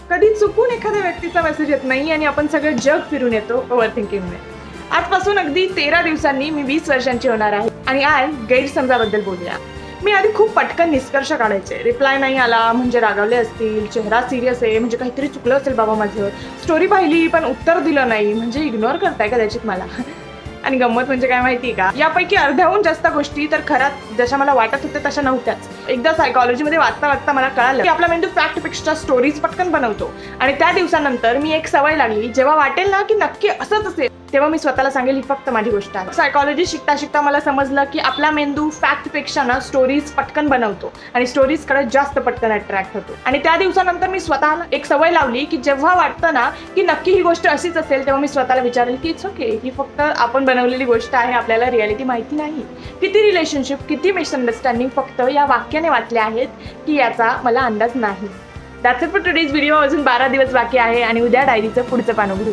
कधी चुकून एखाद्या व्यक्तीचा मेसेज येत नाही आणि आपण सगळं जग फिरून येतो ओव्हर थिंकिंगमुळे. आजपासून अगदी 13 दिवसांनी मी 20 वर्षांची होणार आहे आणि आज गैरसमजाबद्दल बोलूया. मी आधी खूप पटकन निष्कर्ष काढायचे. रिप्लाय नाही आला म्हणजे रागावले असतील, चेहरा सिरियस आहे म्हणजे काहीतरी चुकलं असेल बाबा माझं, स्टोरी पाहिली पण उत्तर दिलं नाही म्हणजे इग्नोर करताय कदाचित मला. आणि गंमत म्हणजे काय माहिती का, यापैकी अर्ध्याहून जास्त गोष्टी तर खरंच जशा मला वाटत होत्या तशा नव्हत्याच. एकदा सायकॉलॉजीमध्ये वाचता वाचता मला कळालं की आपला मेंदू फॅक्टपेक्षा स्टोरीज पटकन बनवतो. आणि त्या दिवसानंतर मी एक सवय लागली, जेव्हा वाटेल ना की नक्की असंच असेल तेव्हा मी स्वतःला सांगेल ही फक्त माझी गोष्ट आहे. सायकॉलॉजी शिकता शिकता मला समजलं की आपला मेंदू फॅक्टपेक्षा ना स्टोरीज पटकन बनवतो आणि स्टोरीजकडे जास्त पटकन अट्रॅक्ट होतो. आणि त्या दिवसानंतर मी स्वतःला एक सवय लावली की जेव्हा वाटतं ना की नक्की ही गोष्ट अशीच असेल तेव्हा मी स्वतःला विचारेल की इट्स ओके, ही फक्त आपण बनवलेली गोष्ट आहे, आपल्याला रियालिटी माहिती नाही. किती रिलेशनशिप, किती मिसअंडरस्टँडिंग फक्त या वाक्याने वाटले आहेत की याचा मला अंदाज नाही. That's it for today's video. अजून 12 दिवस बाकी आहे आणि उद्या डायरीचं पुढचं पान उघडू.